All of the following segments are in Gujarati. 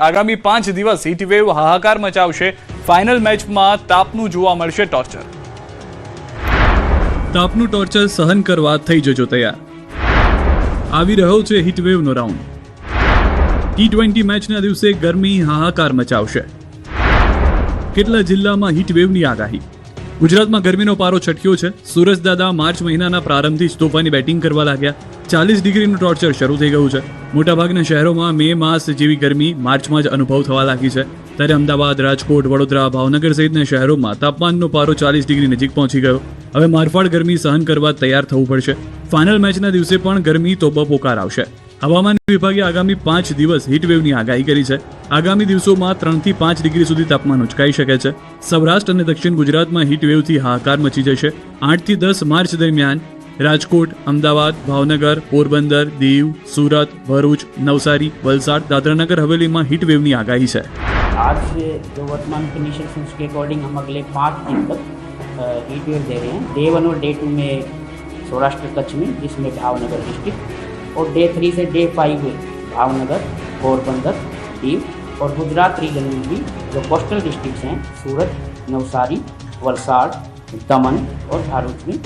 આગામી 5 દિવસ હીટવેવ હાહાકાર મચાવશે। ફાઇનલ મેચમાં તાપનું જોવા મળશે ટોર્ચર। તાપનું ટોર્ચર સહન કરવા થઈ જજો તૈયાર। આવી રહ્યો છે હીટવેવનો રાઉન્ડ। T20 મેચના દિવસે ગરમી હાહાકાર મચાવશે। કેટલા જિલ્લામાં હીટવેવની આગાહી। ગુજરાતમાં ગરમીનો પારો છટક્યો છે। સુરજદાદા માર્ચ મહિનાના પ્રારંભથી જ તોફાની બેટિંગ કરવા લાગ્યા। 40 ડિગ્રીનું ટોર્ચર શરૂ થઈ ગયું છે। મોટાભાગના શહેરોમાં મે માસ જેવી ગરમી માર્ચમાં જ અનુભવ થવા લાગી છે। ત્યારે અમદાવાદ, રાજકોટ, વડોદરા, ભાવનગર સહિતના શહેરોમાં તાપમાનનો પારો 40 ડિગ્રી નજીક પહોંચી ગયો। હવે મારફાડ ગરમી સહન કરવા તૈયાર થવું પડશે। ફાઇનલ મેચના દિવસે પણ ગરમી તોબોપોકાર આવશે। હવામાન વિભાગે આગામી 5 દિવસ હીટવેવની આગાહી કરી છે। આગામી દિવસોમાં 3 થી 5 ડિગ્રી સુધી તાપમાન ઉંચકાઈ શકે છે। સૌરાષ્ટ્ર અને દક્ષિણ ગુજરાતમાં હીટવેવથી હાહાકાર મચી જશે। 8 થી 10 માર્ચ દરમિયાન રાજકોટ, અમદાવાદ, ભાવનગર, પોરબંદર, દીવ, સુરત, ભરૂચ, नवसारी, वलसाड, दादरानगर हवेली में हीटवेव की आगाही है। आज से जो वर्तमान कंडीशन है उसके अकॉर्डिंग हम अगले 5 दिन तक हीटवेव दे रहे हैं। डे 1 और डे 2 में सौराष्ट्र कच्छ में, जिसमें भावनगर डिस्ट्रिक्ट, और डे 3 से डे 5 में भावनगर, पोरबंदर, दीव और गुजरात रीजन में भी जो कोस्टल डिस्ट्रिक्ट्स हैं सूरत, नवसारी, वलसाड, दमन और भरूच में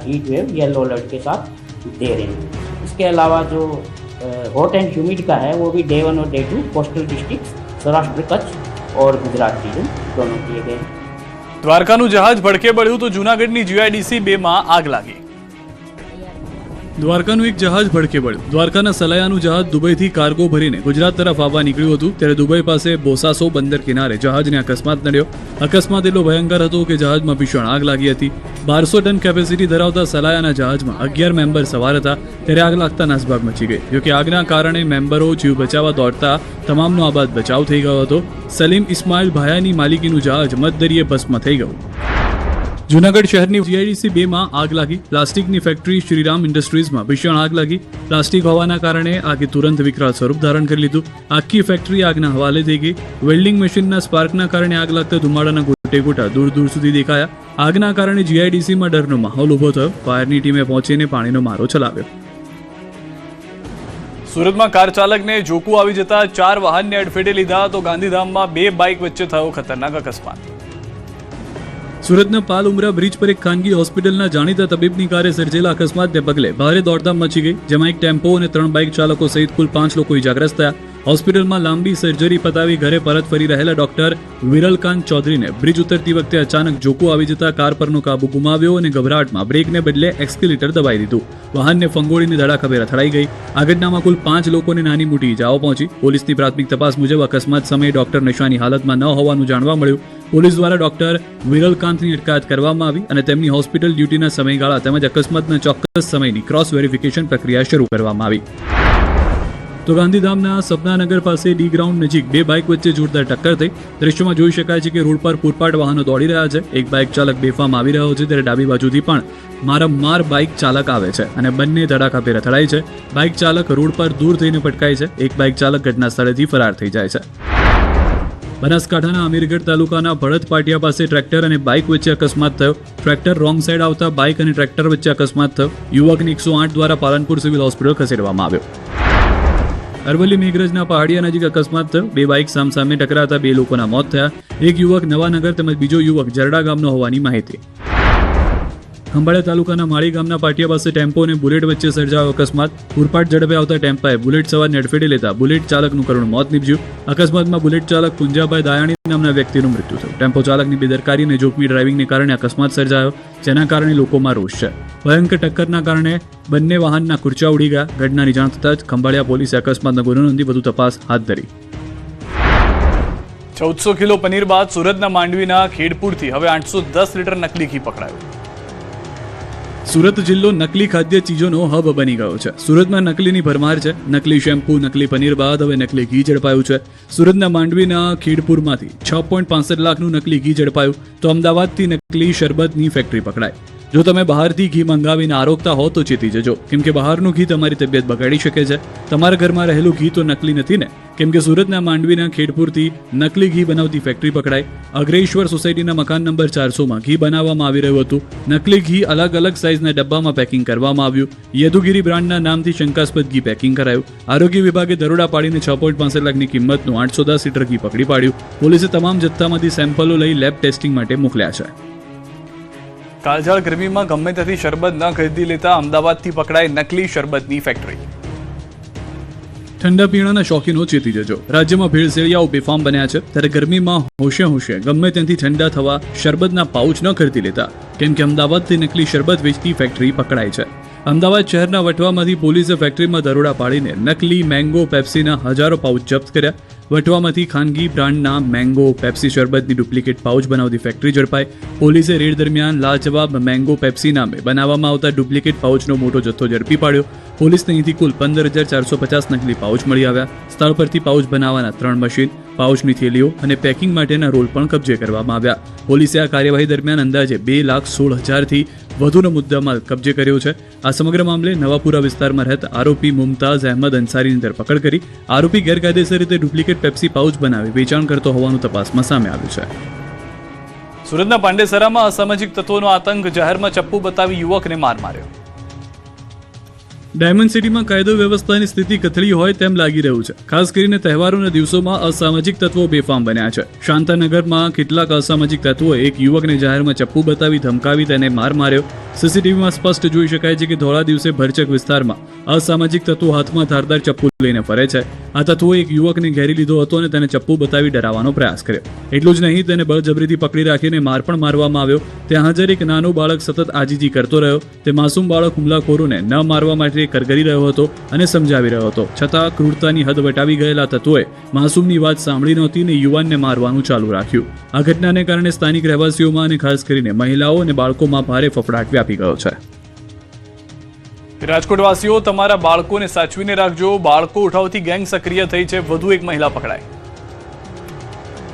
हीट वेव येलो अलर्ट के साथ दे रहे हैं। इसके अलावा जो हॉट एंड ह्यूमिड का है वो भी डे 1 और day 2 coastal district Saurashtra Kutch और गुजरात रीजन दोनों किए गए। દ્વારકાનું જહાજ ભડકે બળ્યું તો જૂનાગઢની GIDC 2 માં આગ લાગી। દ્વારકાનું એક જહાજ ભડકે બળ્યું। દ્વારકાના સલાયાનું જહાજ દુબઈથી કાર્ગો ભરીને ગુજરાત તરફ આવવા નીકળ્યું હતું। ત્યારે દુબઈ પાસે બોસાસો બંદર કિનારે જહાજને અકસ્માત નડ્યો। અકસ્માત એટલો ભયંકર હતો કે જહાજમાં ભીષણ આગ લાગી હતી। 1200 ટન કેપેસિટી ધરાવતા સલાયાના જહાજમાં 11 મેમ્બર સવાર હતા। ત્યારે આગ લાગતા નાસભાગ મચી ગઈ। જોકે આગના કારણે મેમ્બરો જીવ બચાવવા દોડતા તમામનો આબાદ બચાવ થઈ ગયો હતો। સલીમ ઇસ્માઇલ ભાયાની માલિકીનું જહાજ મધદરિયે ભસ્મ થઈ ગયું। જૂનાગઢ શહેરની GIDC 2 માં આગ લાગી। પ્લાસ્ટિકની ફેક્ટરી શ્રીરામ ઇન્ડસ્ટ્રીઝમાં ભીષણ આગ લાગી। પ્લાસ્ટિક હોવાના કારણે આગે તુરંત વિકરાળ સ્વરૂપ ધારણ કરી લીધું। આખી ફેક્ટરી આગના હવાલે થઈ ગઈ। વેલ્ડિંગ મશીનના સ્પાર્કના કારણે આગ લાગતા ધુમાડાના ગોટેગોટા દૂર દૂર સુધી દેખાયા। આગના કારણે GIDC માં ડરનો માહોલ ઊભો થયો। ફાયરની ટીમે પહોંચીને પાણીનો મારો ચલાવ્યો। સુરતમાં કાર ચાલકને જોકું આવી જતા 4 વાહનને અડફેટે લીધા તો ગાંધીધામમાં 2 બાઇક વચ્ચે થયો ખતરનાક અકસ્માત। સુરતના પાલ ઉમરા બ્રિજ પર એક ખાનગી હોસ્પિટલના જાણીતા તબીબની કારે સર્જેલા અકસ્માતને પગલે ભારે દોડધામ મચી ગઈ। જેમાં એક ટેમ્પો અને 3 બાઇક ચાલકો સહિત કુલ 5 લોકો ઇજાગ્રસ્ત થયા। હોસ્પિટલમાં લાંબી સર્જરી પતાવી ઘરે પરત ફરી રહેલા ડોક્ટર વિરલકાંત ચૌધરીને બ્રિજ ઉતરતી વખતે અચાનક જોકું આવી જતા કાર પરનો કાબુ ગુમાવ્યો અને ગભરાટમાં બ્રેકને બદલે એક્સિલેટર દબાવી દીધું। વાહનને ફંગોળીને ધડાકાભેર અથડાઈ ગઈ। આ ઘટનામાં કુલ 5 લોકોને નાની મોટી ઇજાઓ પહોંચી। પોલીસની પ્રાથમિક તપાસ મુજબ અકસ્માત સમયે ડોક્ટર નશાની હાલતમાં ન હોવાનું જાણવા મળ્યું। પોલીસ દ્વારા ડોક્ટર વિરલકાંતની અટકાયત કરવામાં આવી અને તેમની હોસ્પિટલ ડ્યુટીના સમયગાળા તેમજ અકસ્માતના ચોક્કસ સમયની ક્રોસ વેરિફિકેશન પ્રક્રિયા શરૂ કરવામાં આવી। તો ગાંધીધામના સપનાનગર પાસે ડી ગ્રાઉન્ડ નજીક 2 બાઇક વચ્ચે જોરદાર ટક્કર થઈ। દ્રશ્યમાં જોઈ શકાય છે કે રોડ પર પૂરપાટ વાહનો દોડી રહ્યા છે। એક બાઇક ચાલક બેફામ આવી રહ્યો છે ત્યારે ડાબી બાજુથી પણ મારમાર બાઇક ચાલક આવે છે અને બંને ધડાકાભેર અથડાય છે। બાઇક ચાલક રોડ પર દૂર થઈને પટકાય છે। એક બાઇક ચાલક ઘટના સ્થળેથી ફરાર થઈ જાય છે। બનાસકાંઠાના અમીરગઢ તાલુકાના ભળત પાટિયા પાસે ટ્રેક્ટર અને બાઇક વચ્ચે અકસ્માત થયો। ટ્રેક્ટર રોંગ સાઈડ આવતા બાઇક અને ટ્રેક્ટર વચ્ચે અકસ્માત થયો। યુવકને 108 દ્વારા પાલનપુર સિવિલ હોસ્પિટલ ખસેડવામાં આવ્યો। અરવલ્લી મેઘરજના પહાડિયા નજીક અકસ્માત થયો। 2 બાઇક સામસામે ટકરાતા 2 લોકોના મોત થયા। એક યુવક નવાનગર તેમજ બીજો યુવક જરડા ગામનો હોવાની માહિતી। ખંભાળિયા તાલુકાના માળી ગામના પાટિયા પાસે ટેમ્પો અને બુલેટ વચ્ચે સર્જાયો અકસ્માત। પૂરપાટ ઝડપે આવતા ટેમ્પાએ બુલેટ સવારને અડફેટે લેતા બુલેટ ચાલકનું કરુણ મોત નીપજ્યું। અકસ્માતમાં બુલેટ ચાલક પુંજાભાઈ દાયાણી નામના વ્યક્તિનું મૃત્યુ થયું। ટેમ્પો ચાલકની બેદરકારી અને જોખમી ડ્રાઇવિંગને કારણે અકસ્માત સર્જાયો, જેના કારણે લોકોમાં રોષ છે। ભયંકર ટક્કરના કારણે બંને વાહનના કુરચા ઉડી ગયા। ઘટનાની જાણ થતાં જ ખંભાળિયા પોલીસે અકસ્માતનો ગુનો નોંધી વધુ તપાસ હાથ ધરી। 1400 કિલો પનીર બાદ સુરતના માંડવીના ખેડપુરથી હવે 810 લીટર નકલી ઘી પકડાયું। સુરત જિલ્લો નકલી ખાદ્ય ચીજોનો હબ બની ગયો છે। સુરતમાં નકલીની ભરમાર છે। નકલી શેમ્પૂ, નકલી પનીર બાદ હવે નકલી ઘી ઝડપાયું છે। સુરતના માંડવીના ખેડપુરમાંથી 6.65 લાખનું નકલી ઘી ઝડપાયું તો અમદાવાદથી નકલી શરબતની ફેક્ટરી પકડાઈ। જો તમે બહારથી ઘી મંગાવીને આરોગતા હો તો ચેતી જજો, કેમ કે બહારનું ઘી તમારી તબિયત બગાડી શકે છે. તમારા ઘરમાં રહેલું ઘી તો નકલી નથી ને? કેમ કે સુરતના માંડવીના ખેડપુરથી નકલી ઘી બનાવતી ફેક્ટરી પકડાઈ. અગ્રેશ્વર સોસાયટીના મકાન નંબર 400માં ઘી બનાવવામાં આવી રહ્યું હતું. નકલી ઘી અલગ અલગ સાઇઝના ડબ્બામાં પેકિંગ કરવામાં આવ્યું. યદુગીરી બ્રાન્ડના નામથી શંકાસ્પદ ઘી પેકિંગ કરાયું. આરોગ્ય વિભાગે દરોડા પાડીને 6.65 લાખની કિંમતનું 810 લીટર ઘી પકડી પાડ્યું. પોલીસે તમામ જથ્થામાંથી સેમ્પલો લઈ લેબ ટેસ્ટિંગ માટે મોકલ્યા છે. કાળઝાળ ગરમીમાં ગમે ત્યાંથી શરબત ન ખરીદી લેતા અમદાવાદથી પકડાય નકલી શરબતની ફેક્ટરી. ઠંડા પીણાના શોખીનો ચેતી જજો. રાજ્યમાં ભેળસેળિયાઓ બેફામ બન્યા છે, ત્યારે ગરમીમાં હોશે ગમે ત્યાંથી ઠંડા થવા શરબતના પાઉચ ન ખરીદી લેતા, કેમ કે અમદાવાદથી નકલી શરબત વેચતી ફેક્ટરી પકડાઈ છે. અમદાવાદ શહેરના વટવામાંથી પોલીસે ફેક્ટરીમાં દરોડા પાડીને નકલી મેંગો પેપ્સીના હજારો પાઉચ જપ્ત કર્યા. વટવામાંથી ખાનગી બ્રાન્ડના મેંગો પેપ્સી શરબતની ડુપ્લિકેટ પાઉચ બનાવતી ફેક્ટરી ઝડપાઈ. પોલીસે રેડ દરમિયાન લાજવાબ મેંગો પેપ્સી નામે બનાવવામાં આવતા ડુપ્લિકેટ પાઉચનો મોટો જથ્થો ઝડપી પાડ્યો. પોલીસને અહીંથી કુલ 15,450 નકલી પાઉચ મળી આવ્યા. સ્થળ પરથી પાઉચ બનાવવાના 3 મશીન, પાઉચની થેલીઓ અને પેકિંગ માટેના રોલ પણ કબજે કરવામાં આવ્યા. પોલીસે આ કાર્યવાહી દરમિયાન અંદાજે 2,16,000થી વધુનો મુદ્દામાલ કબજે કર્યો છે. આ સમગ્ર મામલે નવાપુરા વિસ્તારમાં રહેતા આરોપી મુમતાઝ અહેમદ અંસારીની ધરપકડ કરી. આરોપી ગેરકાયદેસર રીતે ડુપ્લિકેટ પેપ્સી પાઉચ બનાવી વેચાણ કરતો હોવાનું તપાસમાં સામે આવ્યું છે. સુરતના પાંડેસરામાં અસામાજિક તત્વોનો આતંક, જાહેરમાં ચપ્પુ બતાવી યુવકને માર માર્યો. ડાયમંડ સિટીમાં કાયદો વ્યવસ્થાની સ્થિતિ કથળી હોય તેમ લાગી રહ્યું છે. ખાસ કરીને તહેવારોના દિવસોમાં અસામાજિક તત્વો બેફામ બન્યા છે. શાંતાનગરમાં કેટલાક અસામાજિક તત્વોએ એક યુવકને જાહેરમાં ચપ્પુ બતાવી ધમકાવી તેને માર માર્યો. સીસીટીવીમાં સ્પષ્ટ જોઈ શકાય છે કે ધોળા દિવસે ભરચક વિસ્તારમાં અસામાજિક તત્વો હાથમાં ધારદાર ચપ્પુ લઈને ફરે છે. આ તત્વોએ એક યુવકને ઘેરી લીધો હતો અને તેને ચપ્પુ બતાવી ડરાવવાનો પ્રયાસ કર્યો. એટલું જ નહીં, તેને બળજબરીથી પકડી રાખીને માર પણ મારવામાં આવ્યો. ત્યાં હાજર એક નાનો બાળક સતત આજીજી કરતો રહ્યો. તે માસૂમ બાળક હુમલાખોરોને ન મારવા માટે કરગરી રહ્યો હતો અને સમજાવી રહ્યો હતો. છતાં ક્રૂરતાની હદ વટાવી ગયેલા તત્વોએ માસૂમની વાત સાંભળી નહોતી અને યુવાનને મારવાનું ચાલુ રાખ્યું. આ ઘટનાને કારણે સ્થાનિક રહેવાસીઓમાં અને ખાસ કરીને મહિલાઓ અને બાળકોમાં ભારે ફફડાટ વ્યાપી ગયો છે. રાજકોટવાસીઓ, તમારા બાળકોને સાચવીને રાખજો. બાળકો ઉઠાવતી ગેંગ સક્રિય થઈ છે, વધુ એક મહિલા પકડાઈ.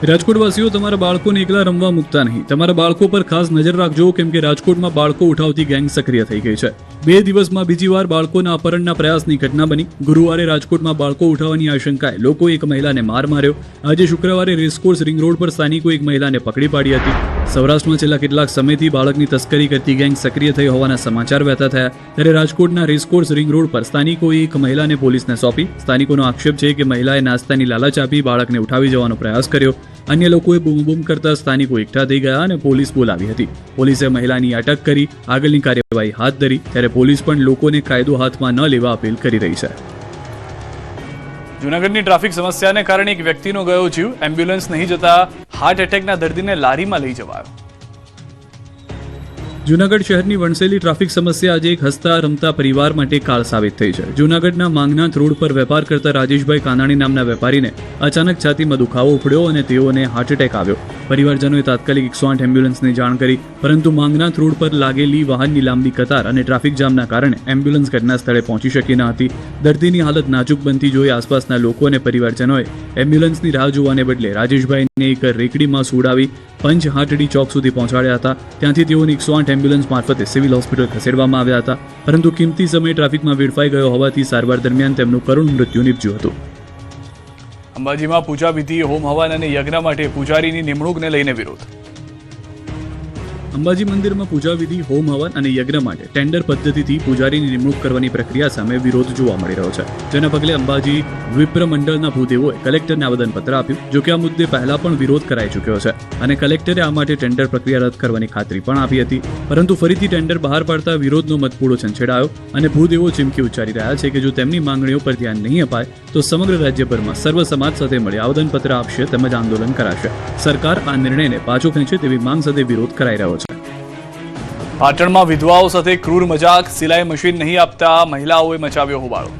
રાજકોટવાસીઓ, તમારા બાળકોને એકલા રમવા મૂકતા નહીં. તમારા બાળકો પર ખાસ નજર રાખજો, કેમ કે રાજકોટમાં બાળકો ઉઠાવતી ગેંગ સક્રિય થઈ ગઈ છે. 2 દિવસમાં બીજી વાર બાળકોના અપહરણના પ્રયાસની ઘટના બની. ગુરુવારે રાજકોટમાં બાળકો ઉઠાવવાની આશંકાએ લોકોએ એક મહિલાને માર માર્યો. આજે શુક્રવારે રેસકોર્સ રિંગ રોડ પર સ્થાનિકો એક મહિલાને પકડી પાડી હતી. સૌરાષ્ટ્રમાં છેલ્લા કેટલાક સમયથી બાળકની તસ્કરી કરતી ગેંગ સક્રિય થઈ હોવાના સમાચાર વહેતા થયા. ત્યારે રાજકોટના રેસકોર્સ રિંગ રોડ પર સ્થાનિકોએ એક મહિલાને પોલીસને સોંપી. સ્થાનિકોનો આક્ષેપ છે કે મહિલાએ નાસ્તાની લાલચ આપી બાળકને ઉઠાવી જવાનો પ્રયાસ કર્યો. અન્ય લોકોએ બૂમ કરતા સ્થાનિકો એકઠા થઈ ગયા અને પોલીસ બોલાવી હતી. પોલીસે મહિલાની અટક કરી આગળની કાર્યવાહી હાથ ધરી. ત્યારે પોલીસ પણ લોકોને કાયદો હાથમાં ન લેવા અપીલ કરી રહી છે. જૂનાગઢની ટ્રાફિક સમસ્યાને કારણે એક વ્યક્તિનો ગયો જીવ. એમ્બ્યુલન્સ નહીં જતા હાર્ટ એટેકના દર્દીને લારીમાં લઈ જવાયો. જૂનાગઢ શહેરની વણસેલી ટ્રાફિક સમસ્યા આજે એક હસતા રમતા પરિવાર માટે કાળ સાબિત થઈ છે. જૂનાગઢના માંગનાથ રોડ પર વેપાર કરતા રાજેશભાઈ કાનાણી નામના વેપારીને અચાનક છાતીમાં દુખાવો ઉપડ્યો અને તેઓને હાર્ટ એટેક આવ્યો. પરિવારજનોએ તાત્કાલિક 108 એમ્બ્યુલન્સની જાણ કરી, પરંતુ માંગનાથ રોડ પર લાગેલી વાહનની લાંબી કતાર અને ટ્રાફિક જામના કારણે એમ્બ્યુલન્સ ઘટના સ્થળે પહોંચી શકી ન હતી. દર્દીની હાલત નાજુક બનતી જોઈ આસપાસના લોકો અને પરિવારજનોએ એમ્બ્યુલન્સની રાહ જોવાને બદલે રાજેશભાઈને એક રેકડીમાં સુડાવી પંચ હાટડી ચોક સુધી પહોંચાડ્યા હતા. ત્યાંથી તેઓને 108 એમ્બ્યુલન્સ મારફતે સિવિલ હોસ્પિટલ ખસેડવામાં આવ્યા હતા, પરંતુ કિંમતી સમય ટ્રાફિકમાં વેડફાઈ ગયો હોવાથી સારવાર દરમિયાન તેમનું કરુણ મૃત્યુ નીપજ્યું હતું. અંબાજીમાં પૂજા વિધિ, હોમ હવન અને યજ્ઞ માટે પૂજારીની નિમણૂકને લઈને વિરોધ. અંબાજી મંદિરમાં પૂજા વિધિ, હોમ હવન અને યજ્ઞ માટે ટેન્ડર પદ્ધતિથી પૂજારીની નિમણૂક કરવાની પ્રક્રિયા સામે વિરોધ જોવા મળી રહ્યો છે. જેના પગલે અંબાજી વિપ્ર મંડળના ભૂદેવોએ કલેક્ટરને આવેદનપત્ર આપ્યું. જોકે આ મુદ્દે પહેલા પણ વિરોધ કરાઈ ચૂક્યો છે અને કલેક્ટરે આ માટે ટેન્ડર પ્રક્રિયા રદ કરવાની ખાતરી પણ આપી હતી, પરંતુ ફરીથી ટેન્ડર બહાર પાડતા વિરોધનો મતપૂડો છંછેડાયો અને ભૂદેવો ચીમકી ઉચ્ચારી રહ્યા છે કે જો તેમની માંગણીઓ પર ધ્યાન નહીં અપાય તો સમગ્ર રાજ્યભરમાં સર્વ સમાજ સાથે મળી આવેદનપત્ર આપશે તેમજ આંદોલન કરાશે. સરકાર આ નિર્ણયને પાછો ખેંચે તેવી માંગ સાથે વિરોધ કરાઈ રહ્યો છે. પાટણમાં વિધવાઓ સાથે ક્રૂર મજાક, સિલાઈ મશીન નહીં આપતા મહિલાઓએ મચાવ્યો હોબાળો.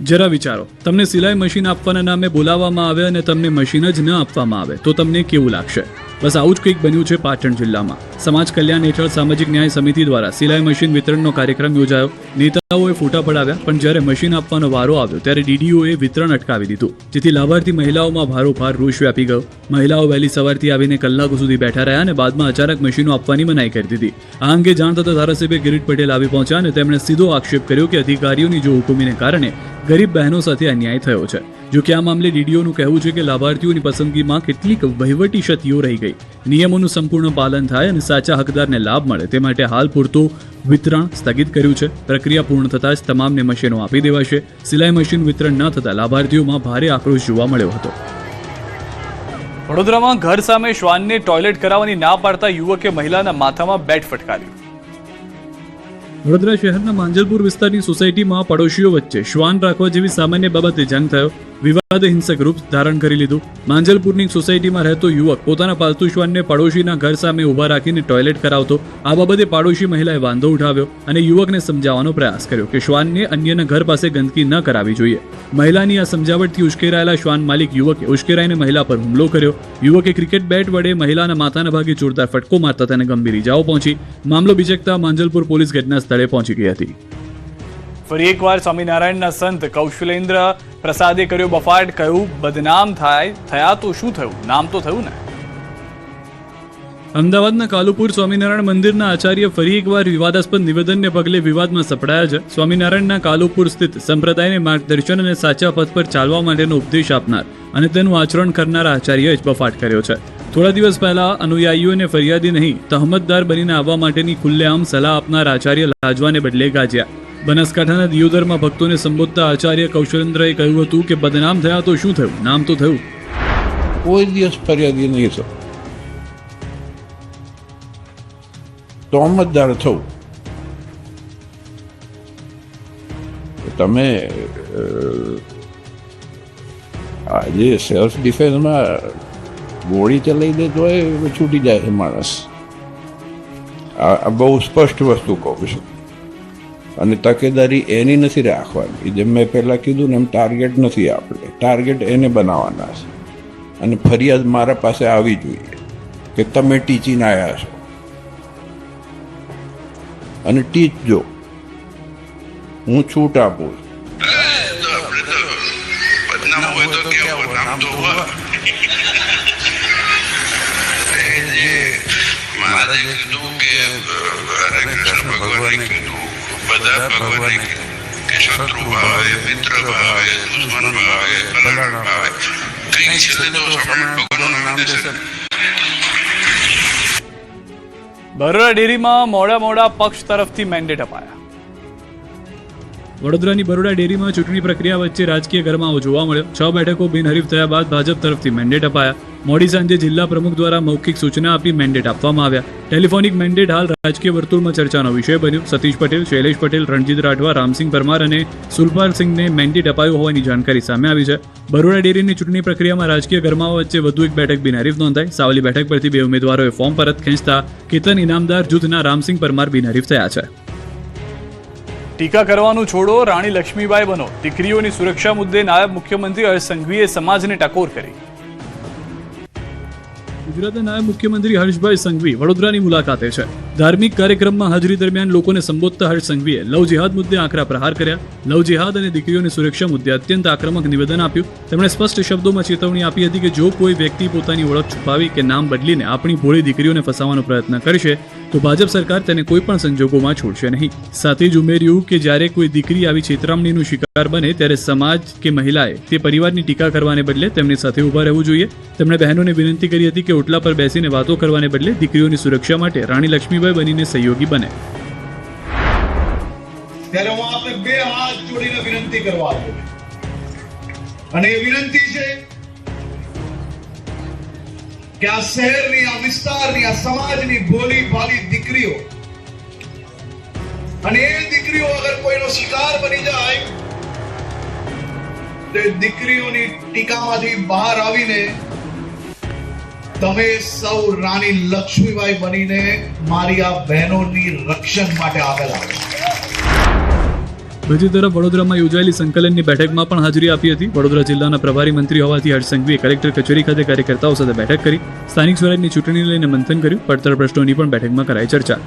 જરા વિચારો, તમને સિલાઈ મશીન આપવાના નામે બોલાવવામાં આવે અને તમને મશીન જ ન આપવામાં આવે તો તમને કેવું લાગશે? બસ આવું જ કંઈક બન્યું છે પાટણ જિલ્લામાં. સમાજ કલ્યાણ હેઠળ સામાજિક ન્યાય સમિતિ દ્વારા સિલાઈ મશીન વિતરણનો કાર્યક્રમ યોજાયો. નેતાઓએ ફોટા પડાવ્યા, પણ જ્યારે મશીન આપવાનો વારો આવ્યો ત્યારે ડીડીઓએ વિતરણ અટકાવી દીધું, જેથી લાભાર્થી મહિલાઓમાં ભારોભાર રોષ વ્યાપી ગયો. મહિલાઓ વહેલી સવારથી આવીને કલાકો સુધી બેઠા રહ્યા અને બાદમાં અચાનક મશીનો આપવાની મનાઈ કરી દીધી. આ અંગે જાણ થતાં ધારાસભ્ય કિરીટ પટેલ આવી પહોંચ્યા અને તેમણે સીધો આક્ષેપ કર્યો કે અધિકારીઓની જો હુકુમીને કારણે ગરીબ બહેનો સાથે અન્યાય થયો છે. જો કે આ મામલે ડીડીઓનું કહેવું છે કે લાભાર્થીઓની પસંદગીમાં કેટલીક વહીવટી ક્ષતિઓ રહી ગઈ. નિયમોનું સંપૂર્ણ પાલન થાય અને સાચા હકદારને લાભ મળે તે માટે હાલ પૂરતું વિતરણ સ્થગિત કર્યું છે. પ્રક્રિયા પૂર્ણ થતાં જ તમામને મશીનો આપી દેવાશે. સિલાઈ મશીન વિતરણ ન થતાં લાભાર્થીઓમાં ભારે આક્રોશ જોવા મળ્યો હતો. વડોદરામાં ઘર સામે શ્વાનને ટોયલેટ કરાવવાની ના પાડતા યુવકે મહિલાના માથામાં બેટ ફટકાર્યું. વડોદરા શહેરના માંજલપુર વિસ્તારની સોસાયટીમાં પડોશીઓ વચ્ચે શ્વાન રાખવા જેવી સામાન્ય બાબતે જંગ થયો. વિવાદે હિંસક રૂપ ધારણ કરી લીધું. માંજલપુરની સોસાયટીમાં રહેતો યુવક પોતાના પાલતુ શ્વાનને પડોશીના ઘર સામે ઊભા રાખીને ટોયલેટ કરાવતો. આ બાબતે પાડોશી મહિલાએ વાંધો ઉઠાવ્યો અને યુવકને સમજાવવાનો પ્રયાસ કર્યો કે શ્વાનને અન્યના ઘર પાસે ગંદકી ન કરાવી જોઈએ. મહિલાની આ સમજાવટથી ઉશ્કેરાયેલા શ્વાન માલિક યુવકે ઉશ્કેરાઈને મહિલા પર હુમલો કર્યો. યુવકે ક્રિકેટ બેટ વડે મહિલાના માથાના ભાગે જોરદાર ફટકો મારતા તેને ગંભીર ઇજાઓ પહોંચી. મામલો બીચકતા માંજલપુર પોલીસ ઘટના સ્થળે પહોંચી ગઈ હતી. ફરી એકવાર સ્વામિનારાયણના સંત કૌશલેન્દ્ર પ્રસાદે કર્યો બફાટ. કહ્યું, બદનામ થયા તો શું થયું, નામ તો થયું ને. અમદાવાદના કાલુપુર સ્વામિનારાયણ મંદિરના આચાર્ય ફરી એકવાર વિવાદાસ્પદ નિવેદનને પગલે વિવાદમાં સપડાયા છે. સ્વામિનારાયણના કાલુપુર સ્થિત સંપ્રદાયને માર્ગદર્શન અને સાચા પથ પર ચાલવા માટેનો ઉપદેશ આપનાર અને તેનું આચરણ કરનાર આચાર્યએ જ બફાટ કર્યો છે. થોડા દિવસ પહેલા અનુયાયીઓને ફરિયાદી નહીં તહમતદાર બનીને આવવા માટેની ખુલ્લેઆમ સલાહ આપનાર આચાર્ય લાજવાને બદલે ગાજ્યા. બનાસકાંઠાના દિયોદરમાં ભક્તોને સંબોધતા આચાર્ય કૌશલેન્દ્રએ કહ્યું હતું કે બદનામ થયા તો શું થયું, નામ તો થયું. કોઈ દિવસ ફરિયાદી નહીં થયું, તોમતદાર થવું. તમે આજે સેલ્ફ ડિફેન્સમાં ગોળી ચલાવી દે તો છૂટી જાય છે માણસ. આ બહુ સ્પષ્ટ વસ્તુ કહું છું. અને તકેદારી એની નથી રાખવાની. જેમ મેં પહેલાં કીધું ને એમ ટાર્ગેટ નથી, આપણે ટાર્ગેટ એને બનાવવાના છે. અને ફરિયાદ મારા પાસે આવી જોઈએ કે તમે ટીચીને આવ્યા છો અને ટીચજો, હું છૂટ આપું. બરોડા ડેરીમાં મોડા પક્ષ તરફથી મેન્ડેટ અપાયા. વડોદરાની બરોડા ડેરીમાં ચૂંટણી પ્રક્રિયા વચ્ચે રાજકીય ગરમાવો જોવા મળ્યો. 6 બેઠકો બિનહરીફ થયા બાદ ભાજપ તરફથી મેન્ડેટ અપાયા. મોડી સાંજે જિલ્લા પ્રમુખ દ્વારા મૌખિક સૂચના આપી મેન્ડેટ આપવામાં આવ્યા. ટેલિફોનિક મેન્ડેટ હાલ રાજકીય વર્તુળમાં ચર્ચાનો વિષય બન્યો. સતીશ પટેલ, શૈલેષ પટેલ, રણજીત રાઠવા, રામસિંહ પરમાર અને સુલપાલસિંહને મેન્ડેટ અપાયું હોવાની જાણકારી સામે આવી છે. બરોડા ડેરીની ચૂંટણી પ્રક્રિયામાં રાજકીય ગરમાવા વચ્ચે વધુ એક બેઠક બિનહરીફ નોંધાઈ. સાવલી બેઠક પરથી 2 ઉમેદવારોએ ફોર્મ પરત ખેંચતા કેતન ઇનામદાર જૂથના રામસિંહ પરમાર બિનહરીફ થયા છે. ટીકા કરવાનું છોડો, રાણી લક્ષ્મીબાઈ બનો. દીકરીઓની સુરક્ષા મુદ્દે નાયબ મુખ્યમંત્રી હર્ષ સંઘવીએ સમાજને ટકોર કરી. ગુજરાતના નાયબ મુખ્યમંત્રી હર્ષભાઈ સંઘવી વડોદરાની મુલાકાતે છે. ધાર્મિક કાર્યક્રમમાં હાજરી દરમિયાન લોકોને સંબોધતા હર્ષ સંઘવીએ લવ જેહાદ મુદ્દે આકરા પ્રહાર કર્યા. લવ જેહાદ અને દીકરીઓની સુરક્ષા મુદ્દે અત્યંત આક્રમક નિવેદન આપ્યું. તેમણે સ્પષ્ટ શબ્દોમાં ચેતવણી આપી હતી કે જો કોઈ વ્યક્તિ પોતાની ઓળખ છુપાવી કે નામ બદલીને આપણી ભોળી દીકરીઓને ફસાવવાનો પ્રયત્ન કરશે તો ભાજપ સરકાર તેને કોઈ પણ સંજોગોમાં છોડશે નહીં. સાથે જ ઉમેર્યું કે જ્યારે કોઈ દીકરી આવી છેતરામણીનો શિકાર બને ત્યારે સમાજ કે મહિલાએ તે પરિવારની ટીકા કરવાને બદલે તેમની સાથે ઊભા રહેવું જોઈએ. તેમણે બહેનોને વિનંતી કરી હતી કે ઓટલા પર બેસીને વાતો કરવાને બદલે દીકરીઓની સુરક્ષા માટે રાણી લક્ષ્મીબાઈ બનીને સહયોગી બને. ત્યારે હું આપને 2 હાથ જોડીને વિનંતી કરવા આવ્યો છું અને એ વિનંતી છે કે આ શહેરની, આ વિસ્તારની, આ સમાજની ભોલી ભાલી દીકરીઓ અને એ દીકરીઓ અગર કોઈનો શિકાર બની જાય તો એ દીકરીઓની ટીકામાંથી બહાર આવીને તમે સૌ રાણી લક્ષ્મીબાઈ બનીને મારી આ બહેનોની રક્ષણ માટે આગળ આવો. બીજી તરફ વડોદરામાં યોજાયેલી સંકલનની બેઠકમાં પણ હાજરી આપી હતી. વડોદરા જિલ્લાના પ્રભારી મંત્રી હોવાથી હર્ષ સંઘવીએ કલેક્ટર કચેરી ખાતે કાર્યકર્તાઓ સાથે બેઠક કરી સ્થાનિક સ્વરાજની ચૂંટણીને લઈને મંથન કર્યું. પડતર પ્રશ્નોની પણ બેઠકમાં કરાઈ ચર્ચા.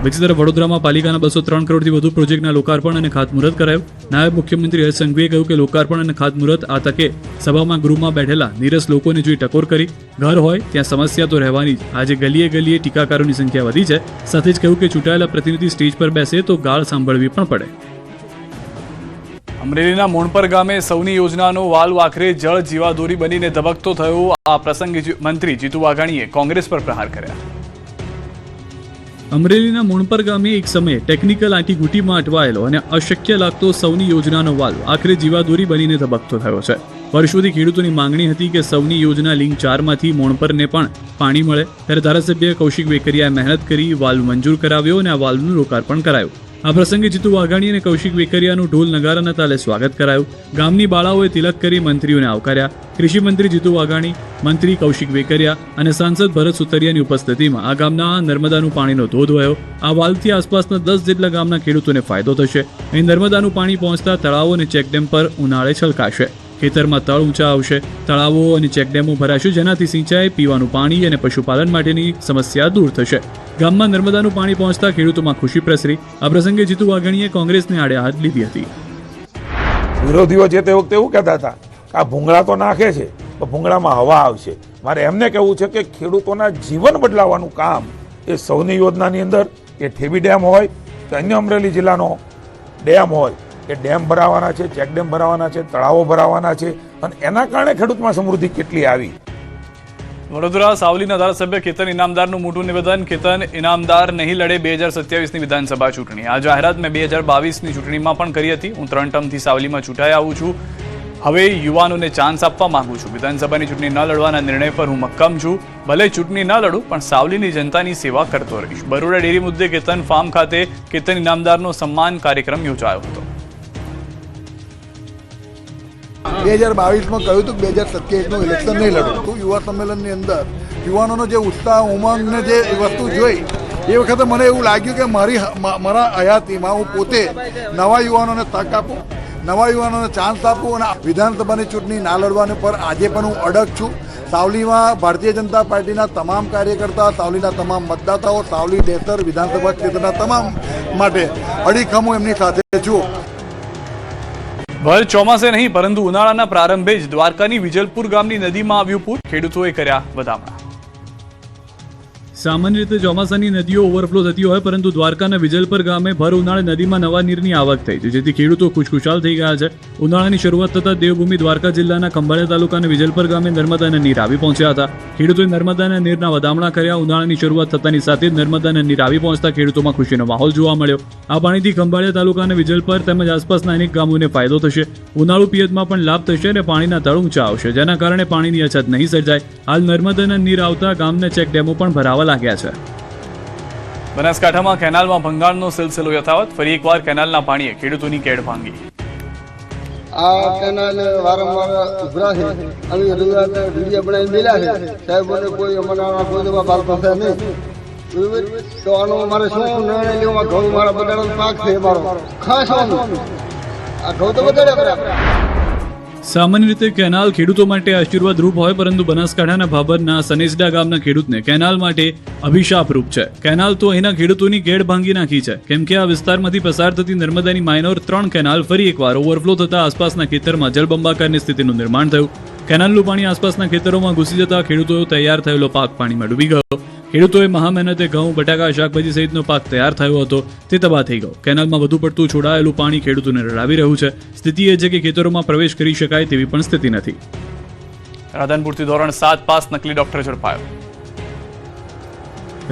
બીજી તરફ વડોદરામાં પાલિકાના 203 કરોડથી વધુ પ્રોજેક્ટના લોકાર્પણ અને ખાતમુહૂર્ત કરાયું. નાયબ મુખ્યમંત્રી હર્ષ સંઘવીએ કહ્યું કે લોકાર્પણ અને ખાતમુહૂર્ત આ તકે સભામાં ગૃહમાં બેઠેલા નીરસ લોકોને જોઈ ટકોર કરી. ઘર હોય ત્યાં સમસ્યા તો રહેવાની જ. આજે ગલીએ ગલીએ ટીકાકારોની સંખ્યા વધી છે. સાથે જ કહ્યું કે ચૂંટાયેલા પ્રતિનિધિ સ્ટેજ પર બેસે તો ગાળ સાંભળવી પણ પડે. અમરેલીના મોણપર ગામે સૌની યોજનાનો વાલ આખરે જળ જીવાદોરી બનીને ધબકતો થયો. આ પ્રસંગે મંત્રી જીતુ વાઘાણીએ કોંગ્રેસ પર પ્રહાર કર્યા. અમરેલીના મોણપર ગામે એક સમયે ટેકનિકલ આંટીઘૂંટીમાં અટવાયેલો અને અશક્ય લાગતો સૌની યોજનાનો વાલ આખરે જીવાદોરી બનીને ધબકતો થયો છે. વર્ષોથી ખેડૂતોની માંગણી હતી કે સૌની યોજના લિંક 4માંથી મોણપરને પણ પાણી મળે, ત્યારે ધારાસભ્ય કૌશિક વેકરિયાએ મહેનત કરી વાલ્વ મંજૂર કરાવ્યો અને આ વાલ્વનું લોકાર્પણ કરાયું. આ પ્રસંગે જીતુ વાઘાણી અને કૌશિક વેકરિયાનું ઢોલ નગારાના તાલે સ્વાગત કરાયું. ગામની બાળાઓએ તિલક કરી મંત્રીઓને આવકાર્યા. કૃષિ મંત્રી જીતુ વાઘાણી, મંત્રી કૌશિક વેકરિયા અને સાંસદ ભરત સુતરિયાની ઉપસ્થિતિમાં આ ગામના નર્મદાનું પાણીનો ધોધ વહ્યો. આ વાલ્વથી આસપાસના 10 જેટલા ગામના ખેડૂતોને ફાયદો થશે. અહીં નર્મદાનું પાણી પહોંચતા તળાવો અને ચેકડેમ પર ઉનાળે છલકાશે. ખેતરમાં તળ ઊંચા આવશે, તળાવો અને ચેકડેમો ભરાશે, જેનાથી સિંચાઈ, પીવાનું પાણી અને પશુપાલન માટેની સમસ્યા દૂર થશે. ગામમાં નર્મદાનું પાણી પહોંચતા ખેડૂતોમાં ખુશી પ્રસરી. આ પ્રસંગે જીતુ વાઘાણીએ કોંગ્રેસને આડે હાથ લીધી હતી. વિરોધીઓ જે તે વખતે એવું કહેતા હતા કે આ ભૂંગળા તો નાખે છે તો ભૂંગળામાં હવા આવશે. મારે એમને કહેવું છે કે ખેડૂતોના જીવન બદલાવવાનું કામ એ સૌની યોજનાની અંદર એ ઠેબી ડેમ હોય કે અન્ય અમરેલી જિલ્લાનો ડેમ હોય એ ડેમ ભરાવાના છે, ચેકડેમ ભરાવાના છે, તળાવો ભરાવાના છે અને એના કારણે ખેડૂતમાં સમૃદ્ધિ કેટલી આવી. વડોદરા સાવલીના ધારાસભ્ય કેતન ઇનામદારનું મોટું નિવેદન. કેતન ઇનામદાર નહીં લડે 2027ની વિધાનસભા ચૂંટણી. આ જાહેરાત મેં 2022ની ચૂંટણીમાં પણ કરી હતી. હું 3 ટર્મથી સાવલીમાં ચૂંટાઈ આવું છું. હવે યુવાનોને ચાન્સ આપવા માંગુ છું. વિધાનસભાની ચૂંટણી ન લડવાના નિર્ણય પર હું મક્કમ છું. ભલે ચૂંટણી ન લડું પણ સાવલીની જનતાની સેવા કરતો રહીશ. બરોડા ડેરી મુદ્દે કેતન ફાર્મ ખાતે કેતન ઇનામદારનો સન્માન કાર્યક્રમ યોજાયો હતો. 2022માં કહ્યું હતું 2027નું ઇલેક્શન નહીં લડવું. તો યુવા સંમેલનની અંદર યુવાનોનો જે ઉત્સાહ, ઉમંગને જે વસ્તુ જોઈ એ વખતે મને એવું લાગ્યું કે મારા હયાતીમાં હું પોતે નવા યુવાનોને તક આપું, નવા યુવાનોને ચાન્સ આપું અને વિધાનસભાની ચૂંટણી ના લડવાની પર આજે પણ હું અડગ છું. સાવલીમાં ભારતીય જનતા પાર્ટીના તમામ કાર્યકર્તા, સાવલીના તમામ મતદાતાઓ, સાવલી ડેસર વિધાનસભા ક્ષેત્રના તમામ માટે અડીખમ હું એમની સાથે છું. ભર ચોમાસે નહીં પરંતુ ઉનાળાના પ્રારંભે જ દ્વારકાની વિજલપુર ગામની નદીમાં આવ્યું પૂર. ખેડૂતોએ કર્યા વધામણા. સામાન્ય રીતે ચોમાસાની નદીઓ ઓવરફ્લો થતી હોય, પરંતુ દ્વારકાના વિજલપુર ગામે ભર ઉનાળે નદીમાં નવા નીરની આવક થઈ છે, જેથી ખેડૂતો ખુશખુશાલ થઈ ગયા છે. ઉનાળાની શરૂઆત થતાં દેવભૂમિ દ્વારકા જિલ્લાના ખંભાળિયા તાલુકાના વિજલપુર ગામે નર્મદાના નીર આવી પહોંચ્યા હતા. ખેડૂતોએ નર્મદાના નીરના વધામણા કર્યા. ઉનાળાની શરૂઆત થતાની સાથે જ નર્મદાના નીર આવી પહોંચતા ખેડૂતોમાં ખુશીનો માહોલ જોવા મળ્યો. આ પાણીથી ખંભાળિયા તાલુકાના વિજલપુર તેમજ આસપાસના અનેક ગામોને ફાયદો થશે. ઉનાળુ પિયતમાં પણ લાભ થશે અને પાણીના તળ ઊંચા આવશે, જેના કારણે પાણીની અછત નહીં સર્જાય. હાલ નર્મદાના નીર આવતા ગામના ચેકડેમો પણ ભરાવા લાગ્યા છે. બનાસકાંઠામાં કેનાલમાં ભંગાણનો સિલસિલો યથાવત. ફરી એકવાર કેનાલના પાણીએ ખેડૂતોની કેડ ભાંગી. આ કેનાલ વારંવાર ઉભરાશે. આવી રજૂઆત વિડીયો બનાવી મેળ્યા છે. સાહેબોને કોઈ અમારા કોઈ દવા બાર પાસે નહીં. બરોબર, તો આનો મારે શું નિર્ણય લેવામાં? ઘઉં મારા બટાટાનો પાક છે, મારો ખાસ આ ઘઉં તો બતાડે બરાબર. સામાન્ય રીતે કેનાલ ખેડૂતો માટે આશીર્વાદ રૂપ હોય, પરંતુ બનાસકાંઠાના ભાભરના સનેસડા ગામના ખેડૂતને કેનાલ માટે અભિશાપ રૂપ છે. કેનાલ તો અહીંના ખેડૂતોની કેડ ભાંગી નાખી છે, કેમ કે આ વિસ્તારમાંથી પસાર થતી નર્મદાની માઇનોર 3 કેનાલ ફરી એકવાર ઓવરફ્લો થતા આસપાસના ખેતરમાં જળબંબાકારની સ્થિતિનું નિર્માણ થયું. કેનાલનું પાણી આસપાસના ખેતરોમાં ઘૂસી જતા ખેડૂતો તૈયાર થયેલો પાક પાણીમાં ડૂબી ગયો. ખેડૂતોએ મહામહેનતે ઘઉં, બટાકા, શાકભાજી સહિતનો પાક તૈયાર થયો હતો, તે તબાહ થઈ ગયો. કેનાલમાં વધુ પડતું છોડાયેલું પાણી ખેડૂતોને રડાવી રહ્યું છે. સ્થિતિ એ છે કે ખેતરોમાં પ્રવેશ કરી શકાય તેવી પણ સ્થિતિ નથી. રાધનપુરથી ધોરણ 7 પાસ નકલી ડોક્ટર ઝડપાયો.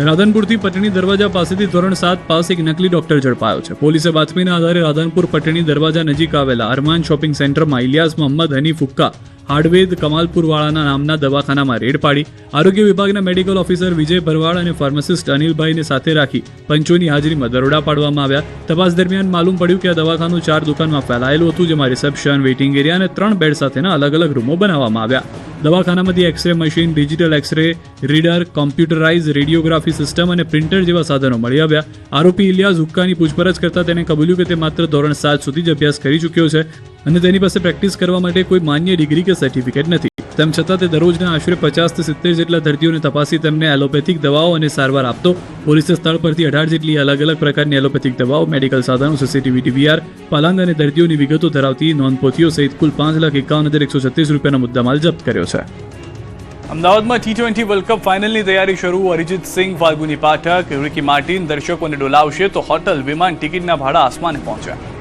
રાધનપુરથી પટણી દરવાજા પાસેથી ધોરણ 7 પાસ એક નકલી ડોક્ટર ઝડપાયો છે. પોલીસે બાતમીના આધારે રાધનપુર પટણી દરવાજા નજીક આવેલા અરમાન શોપિંગ સેન્ટરમાં ઇલિયાસ મોહમ્મદ હનીફ હુક્કા હાર્ડવેદ કમાલપુરવાળાના નામના દવાખાનામાં રેડ પાડી આરોગ્ય વિભાગના મેડિકલ ઓફિસર વિજય ભરવાડ અને ફાર્માસિસ્ટ અનિલભાઈને સાથે રાખી પંચોની હાજરીમાં દરોડા પાડવામાં આવ્યા. તપાસ દરમિયાન માલુમ પડ્યું કે આ દવાખાનું 4 દુકાનમાં ફેલાયેલું હતું, જેમાં રિસેપ્શન, વેઇટિંગ એરિયા અને 3 બેડ સાથેના અલગ અલગ રૂમો બનાવવામાં આવ્યા. દવાખાનામાંથી X ray machine, digital X ray reader, computerise radiography system અને પ્રિન્ટર જેવા સાધનો મળી આવ્યા. આરોપી ઇલિયાસ હુક્કાની પૂછપરછ કરતા તેને કબૂલ્યું કે તે માત્ર ધોરણ 7 સુધી જ અભ્યાસ કરી ચૂક્યો છે અને તેની પાસે પ્રેક્ટિસ કરવા માટે કોઈ માન્ય ડિગ્રી કે સર્ટિફિકેટ નથી. તેમ છતાં તે દરરોજના આશરે 50 થી 70 જેટલા દર્દીઓને તપાસી તેમને એલોપેથિક દવાઓ અને સારવાર આપતો. પોલીસે સ્થળ પરથી 18 જેટલી અલગ અલગ પ્રકારની એલોપેથિક દવાઓ, મેડિકલ સાધનો, સીસીટીવી ડીવીઆર, પાલાંગ અને દર્દીઓની વિગતો ધરાવતી નોંધપોથીઓ સહિત કુલ 5,51,136 રૂપિયાનો મુદ્દામાલ જપ્ત કર્યો છે. અમદાવાદમાં T20 વર્લ્ડ કપ ફાઇનલની તૈયારી શરૂ. અરિજીત સિંહ, ફાલ્ગુની પાઠક, રિકી માર્ટિન દર્શકોને ડોલાવશે તો હોટલ, વિમાન ટિકિટના ભાડા આસમાને પહોંચ્યા.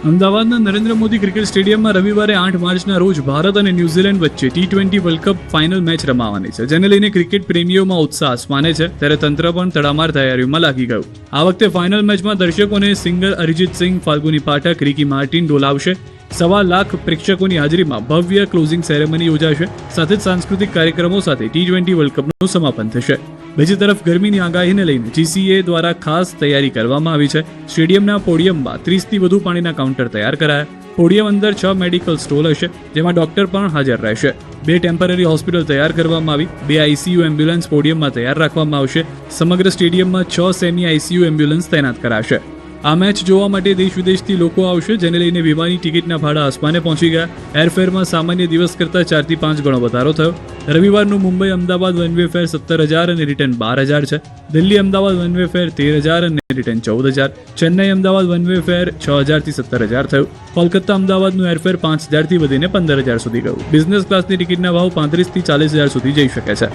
અમદાવાદના નરેન્દ્ર મોદી ક્રિકેટ સ્ટેડિયમમાં રવિવારે 8 માર્ચના રોજ ભારત અને ન્યૂઝીલેન્ડ વચ્ચે T20 world cup final match રમાવાની છે, જેને લઈને ક્રિકેટ પ્રેમીઓમાં ઉત્સાહ આસમાને છે, ત્યારે તંત્ર પણ તડામાર તૈયારીઓમાં લાગી ગયું. આ વખતે ફાઇનલ મેચમાં દર્શકોને સિંગર અરિજીત સિંહ, ફાલ્ગુની પાઠક, રિકી માર્ટિન ડોલાવશે. 1.25 લાખ પ્રેક્ષકોની હાજરીમાં ભવ્ય ક્લોઝિંગ સેરેમની યોજાશે. સાથે જ સાંસ્કૃતિક કાર્યક્રમો સાથે T20 વર્લ્ડ કપનું સમાપન થશે. બીજી તરફ ગરમીની આગાહીને લઈને GCA દ્વારા ખાસ તૈયારી કરવામાં આવી છે. સ્ટેડિયમના પોડિયમમાં 30 થી વધુ પાણીના કાઉન્ટર તૈયાર કરાયા. પોડિયમ અંદર 6 મેડિકલ સ્ટોલ હશે, જેમાં ડોક્ટર પણ હાજર રહેશે. 2 ટેમ્પરરી હોસ્પિટલ તૈયાર કરવામાં આવી. 2 ICU એમ્બ્યુલન્સ પોડિયમમાં તૈયાર રાખવામાં આવશે. સમગ્ર સ્ટેડિયમમાં 6 સેમી ICU એમ્બ્યુલન્સ તૈનાત કરાશે. આ મેચ જોવા માટે દેશ વિદેશથી લોકો આવશે, જેને લઈને વિમાની ટિકિટના ભાડા આસમાને પહોંચી ગયા. એરફેરમાં સામાન્ય દિવસ કરતાં 4 થી 5 ગણો વધારો થયો. રવિવારનું Mumbai Ahmedabad one way fare 17,000 અને રિટર્ન 12,000 છે. Delhi Ahmedabad one way fare 13,000 અને return 14,000. Chennai Ahmedabad one way fare 6,000 થી 17,000 થયું. કોલકાતા અમદાવાદનું એરફેર 5,000 થી વધીને 15,000 સુધી ગયું. બિઝનેસ ક્લાસની ટિકિટના ભાવ 35,000 થી 40,000 સુધી જઈ શકે છે.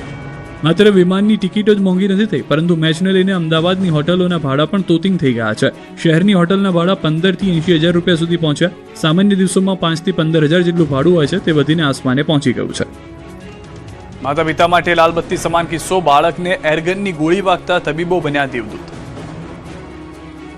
માત્ર વિમાનની ટિકિટો જ મોંઘી નથી થઈ, પરંતુ મેચને લઈને અમદાવાદની હોટલોના ભાડા પણ તોતિંગ થઈ ગયા છે. શહેરની હોટલના ભાડા 15,000 થી 80,000 રૂપિયા સુધી પહોંચ્યા. સામાન્ય દિવસોમાં 5,000 થી 15,000 જેટલું ભાડું હોય છે, તે વધીને આસમાને પહોંચી ગયું છે. માતા પિતા માટે લાલબત્તી સમાન કિસ્સો. બાળકને એરગનની ગોળી વાગતા તબીબો બન્યા દેવદૂત.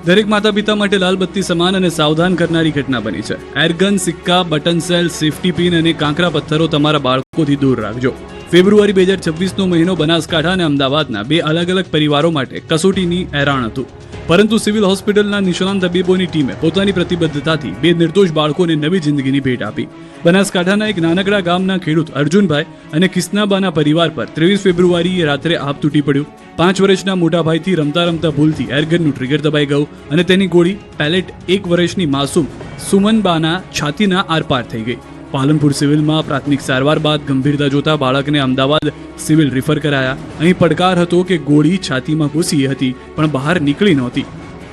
દરેક માતા પિતા માટે લાલબત્તી સમાન અને સાવધાન કરનારી ઘટના બની છે. એરગન, સિક્કા, બટન સેલ, સેફટી પિન અને કાંકરા પથ્થરો તમારા બાળકોથી દૂર રાખજો. ફેબ્રુઆરી 2026નો મહિનો બનાસકાંઠા અને અમદાવાદના 2 અલગ અલગ પરિવારો માટે કસોટીની એરાણ હતું, પરંતુ સિવિલ હોસ્પિટલના નિષ્ણાંત તબીબોની ટીમે પોતાની પ્રતિબદ્ધતાથી 2 નિર્દોષ બાળકોને નવી જિંદગીની ભેટ આપી. બનાસકાંઠાના એક નાનકડા ગામના ખેડૂત અર્જુનભાઈ અને કિસ્નાબાના પરિવાર પર 23 ફેબ્રુઆરીએ રાત્રે આપ તૂટી પડ્યું. 5 વર્ષના મોટા ભાઈથી રમતા રમતા ભૂલથી એરગનનું ટ્રિગર દબાઈ ગયું અને તેની ગોળી પેલેટ 1 વર્ષની માસૂમ સુમનબાના છાતીના આરપાર થઈ ગઈ. પાલનપુર સિવિલમાં પ્રાથમિક સારવાર બાદ ગંભીરતા જોતા બાળકને અમદાવાદ સિવિલ રિફર કરાયા. અહીં પડકાર હતો કે ગોળી છાતીમાં ઘૂસી હતી પણ બહાર નીકળી નહોતી.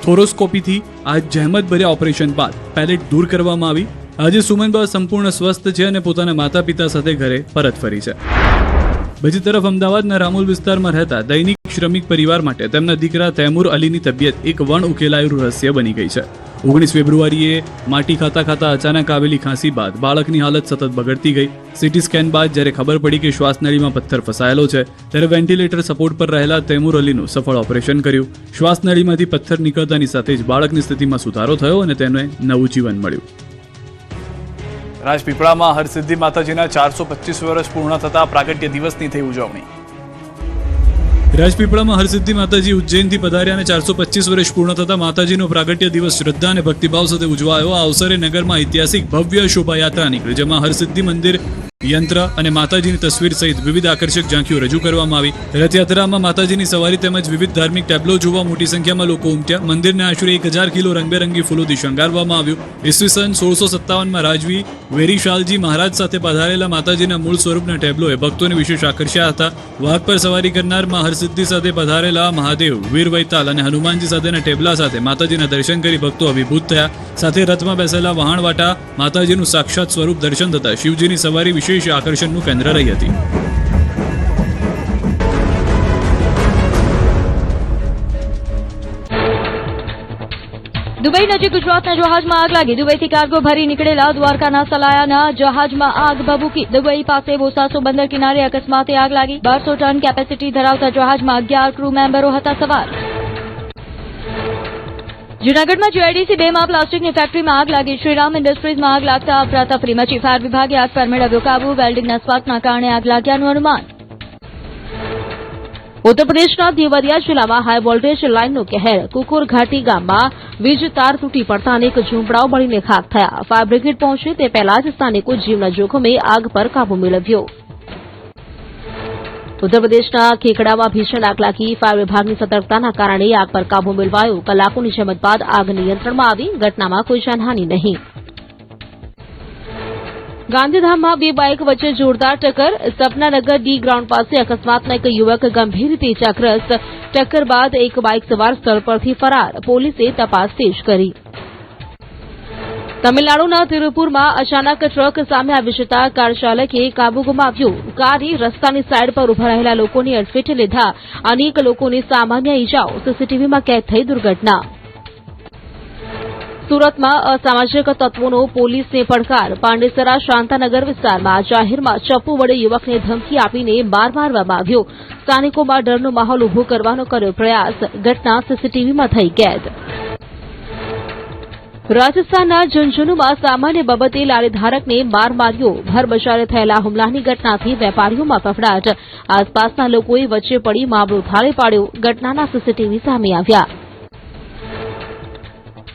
થોરોસ્કોપીથી આ જહેમતભર્યા ઓપરેશન બાદ પેલેટ દૂર કરવામાં આવી. આજે સુમનબા સંપૂર્ણ સ્વસ્થ છે અને પોતાના માતા પિતા સાથે ઘરે પરત ફરી છે. બીજી તરફ અમદાવાદના રામોલ વિસ્તારમાં રહેતા દૈનિક શ્રમિક પરિવાર માટે તેમના દીકરા તૈમૂર અલીની તબિયત એક વણ ઉકેલાયેલું રહસ્ય બની ગઈ છે. 19 ફેબ્રુઆરીએ માટી ખાતા ખાતા અચાનક આવેલી ખાંસી બાદ બાળકની હાલત સતત બગડતી ગઈ. સીટી સ્કેન બાદ જ્યારે ખબર પડી કે શ્વાસનળીમાં પથ્થર ફસાયેલો છે, ત્યારે વેન્ટિલેટર સપોર્ટ પર રહેલા તૈમૂર અલીનું સફળ ઓપરેશન કર્યું. શ્વાસનળીમાંથી પથ્થર નીકળતાની સાથે જ બાળકની સ્થિતિમાં સુધારો થયો અને તેને નવું જીવન મળ્યું. રાજપીપળામાં હરસિદ્ધિ માતાજીના 425 વર્ષ પૂર્ણ થતા પ્રાગટ્ય દિવસની થઈ ઉજવણી. રાજપીપળામાં હરસિદ્ધિ માતાજી ઉજ્જૈનથી પધાર્યા અને 425 વર્ષ પૂર્ણ થતા માતાજીનો પ્રાગટ્ય દિવસ શ્રદ્ધા અને ભક્તિભાવ સાથે ઉજવાયો. આ અવસરે નગરમાં ઐતિહાસિક ભવ્ય શોભાયાત્રા નીકળી, જેમાં હરસિદ્ધિ મંદિર, યંત્ર અને માતાજીની તસવીર સહિત વિવિધ આકર્ષક ઝાંખીઓ રજૂ કરવામાં આવી. રથયાત્રામાં માતાજીની સવારી તેમજ વિવિધ ધાર્મિક ટેબ્લો જોવા મોટી સંખ્યામાં લોકો ઉમટ્યા. મંદિરને આશરે 1000 કિલો રંગબેરંગી ફૂલોથી શણગારવામાં આવ્યું. ઈસવીસન 1657માં રાજવી વેરીશાલજી મહારાજ સાથે પધારેલા માતાજીના મૂળ સ્વરૂપના ટેબ્લોએ ભક્તોને વિશેષ આકર્ષ્યા હતા. વાઘ પર સવારી કરનારમાં હરસિદ્ધિ સાથે પધારેલા મહાદેવ, વીર વૈતાલ અને હનુમાનજી સાથેના ટેબલા સાથે માતાજીના દર્શન કરી ભક્તો અભિભૂત થયા. સાથે રથમાં બેસેલા વહાણવાટા માતાજીનું સાક્ષાત સ્વરૂપ દર્શન થતા શિવજીની સવારી વિશેષ આકર્ષણનું કેન્દ્ર રહી હતી. દુબઈ નજીક ગુજરાતના જહાજમાં આગ લાગી. દુબઈથી કાર્ગો ભરી નીકળેલા દ્વારકાના સલાયાના જહાજમાં આગ ભભૂકી. દુબઈ પાસે બોસાસો બંદર કિનારે અકસ્માતે આગ લાગી. 1200 ટન કેપેસિટી ધરાવતા જહાજમાં 11 ક્રૂ મેમ્બરો હતા સવાર. જૂનાગઢમાં જીઆઈડીસી 2માં પ્લાસ્ટિકની ફેક્ટરીમાં આગ લાગી. શ્રીરામ ઇન્ડસ્ટ્રીઝમાં આગ લાગતા અફરાતફરી મચી. ફાયર વિભાગે આગ પર મેળવ્યો કાબુ. વેલ્ડિંગના સ્પાર્કના કારણે આગ લાગ્યાનું અનુમાન. ઉત્તર પ્રદેશના દેવરિયા જિલ્લામાં હાઈ વોલ્ટેજ લાઇનનો કહેર. કુકુર ઘાટી ગામમાં વીજ તાર તૂટી પડતા અનેક ઝૂંપડાઓ બળીને ખાખ થયા. ફાયર બ્રિગેડ પહોંચી તે પહેલા જ સ્થાનિકો જીવના જોખમે આગ પર કાબુ મેળવ્યો. ઉત્તર પ્રદેશના ખેકડામાં ભીષણ આગ લાગી. ફાયર વિભાગની સતર્કતાના કારણે આગ પર કાબુ મેળવાયો. કલાકોની જહેમત બાદ આગ નિયંત્રણમાં આવી. ઘટનામાં કોઈ જાનહાની નહીં. ગાંધીધામમાં બે બાઇક વચ્ચે જોરદાર ટક્કર. સપનાનગર ડી ગ્રાઉન્ડ પાસે અકસ્માતમાં એક યુવક ગંભીર રીતે ઇજાગ્રસ્ત. ટક્કર બાદ એક બાઇક સવાર સ્થળ પરથી ફરાર. પોલીસે તપાસ તેજ કરી. તમિલનાડુના તિરુપુરમાં અચાનક ટ્રક સામે આવી જતા કાર ચાલકે કાબુ ગુમાવ્યો. કારે રસ્તાની સાઇડ પર ઉભા રહેલા લોકોની અડફેટે લીધા. અનેક લોકોને સામાન્ય ઇજાઓ. સીસીટીવીમાં કેદ થઈ દુર્ઘટના. સુરતમાં અસામાજિક તત્વોનો પોલીસને પડકાર. પાંડેસરા શાંતાનગર વિસ્તારમાં જાહેરમાં ચપ્પુ વડે યુવકને ધમકી આપીને માર મારવામાં આવ્યો. સ્થાનિકોમાં ડરનો માહોલ ઉભો કરવાનો કર્યો પ્રયાસ. ઘટના સીસીટીવીમાં થઈ કેદ. રાજસ્થાનના ઝુંઝુનુમાં સામાન્ય બાબતે લારીધારકને માર માર્યો. ભર બજારે થયેલા હુમલાની ઘટનાથી વેપારીઓમાં ફફડાટ. આસપાસના લોકોએ વચ્ચે પડી મામલો થાળે પાડ્યો. ઘટનાના સીસીટીવી સામે આવ્યા.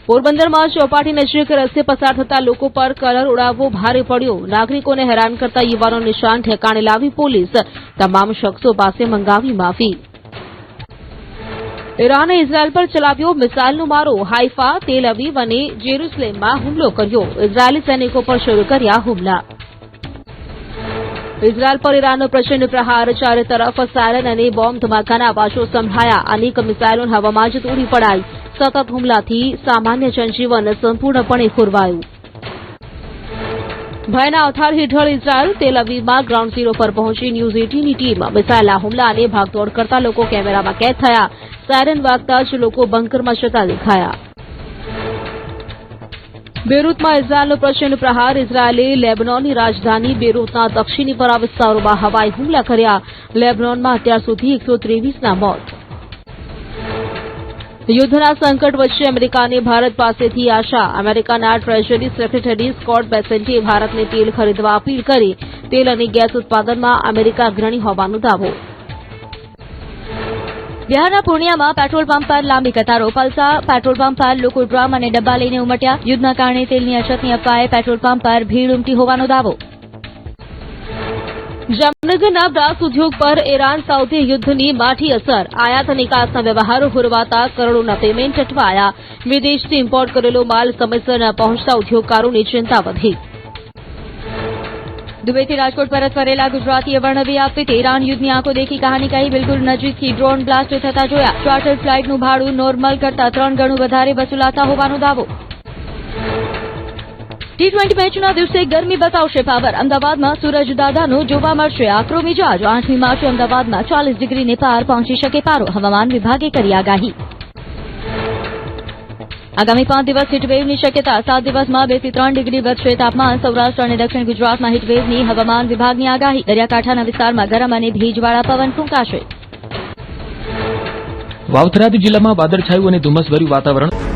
પોરબંદરમાં ચોપાટી નજીક રસ્તે પસાર થતા લોકો પર કલર ઉડાવવો ભારે પડ્યો. નાગરિકોને હેરાન કરતા યુવાનો નિશાન ઠેકાણે લાવી પોલીસ. તમામ શખ્સો પાસે મંગાવી માફી. ઈરાને ઇઝરાયલ પર ચલાવ્યો મિસાઇલનો મારો. હાઇફા, તેલ અવીવ અને જેરુસલેમમાં હુમલો કર્યો. ઇઝરાયેલી સૈનિકો પર શરૂ કર્યા હુમલા. ઇઝરાયલ પર ઈરાનનો પ્રચંડ પ્રહાર. ચારે તરફ સાયરન અને બોમ્બ ધમાકાના અવાજો સંભળાયા. અનેક મિસાઇલો હવામાં જ તોડી પડાઈ. સતત હુમલાથી સામાન્ય જનજીવન સંપૂર્ણપણે ખોરવાયું. ભયના અવતાર હેઠળ ઇઝરાયલ તેલ અવીવમાં ગ્રાઉન્ડ ઝીરો પર પહોંચી ન્યૂઝ 18ની ટીમ. મિસાઇલના હુમલા અને ભાગદોડ કરતા લોકો કેમેરામાં કેદ થયા. સાયરન વાગતા જ લોકો બંકરમાં જતા દેખાયા. બેરૂતમાં ઇઝરાયલનો પ્રચંડ પ્રહાર. ઇઝરાયેલે લેબનોનની રાજધાની બેરૂતના દક્ષિણી પરા વિસ્તારોમાં હવાઈ હુમલા કર્યા. લેબનોનમાં અત્યાર સુધી 123ના મોત. યુદ્ધના સંકટ વચ્ચે અમેરિકાને ભારત પાસેથી આશા. અમેરિકાના ટ્રેઝરી સેક્રેટરી સ્કોટ બેસેન્ટે ભારતને તેલ ખરીદવા અપીલ કરી. તેલ અને ગેસ ઉત્પાદનમાં અમેરિકા અગ્રણી હોવાનો દાવો. બિહારના પૂર્ણિયામાં પેટ્રોલ પંપ પર લાંબી કતારો. પલસા પેટ્રોલ પંપ પર લોકો ડ્રમ અને ડબ્બા લઈને ઉમટ્યા. યુદ્ધના કારણે તેલની અછતની અફવાએ પેટ્રોલ પંપ પર ભીડ ઉમટી હોવાનો દાવો. જામનગરના બ્રાસ ઉદ્યોગ પર ઈરાન સાઉદી યુદ્ધની માઠી અસર. આયાત નિકાસના વ્યવહારો ખોરવાતા કરોડોના પેમેન્ટ અટવાયા. વિદેશથી ઇમ્પોર્ટ કરેલો માલ સમયસર ન પહોંચતા ઉદ્યોગકારોની ચિંતા વધી. દુબઈથી રાજકોટ પરત ફરેલા ગુજરાતીએ વર્ણવી આપી ઈરાન યુદ્ધની આંખો દેખી કહાની કહી. બિલકુલ નજીકથી ડ્રોન બ્લાસ્ટ થતા જોયા. ચાર્ટર ફ્લાઇટનું ભાડું નોર્મલ કરતા 3 ગણું વધારે વસૂલાતા હોવાનો દાવો. T20 મેચના દિવસે ગરમી બતાવશે પાવર. અમદાવાદમાં સૂરજદાદાનો જોવા મળશે આકરો મિજાજ. 8મી માર્ચે અમદાવાદમાં 40 ડિગ્રીને પાર પહોંચી શકે પારો. હવામાન વિભાગે કરી આગાહી. આગામી 5 દિવસ હીટવેવની શક્યતા. 7 દિવસમાં 2 થી 3 ડિગ્રી વધશે તાપમાન. સૌરાષ્ટ્ર અને દક્ષિણ ગુજરાતમાં હીટવેવની હવામાન વિભાગની આગાહી. દરિયાકાંઠાના વિસ્તારમાં ગરમ અને ભેજવાળા પવન ફૂંકાશે. વાવથરાદ જિલ્લામાં વાદળછાયું અને ધુમ્મસભર્યું વાતાવરણ.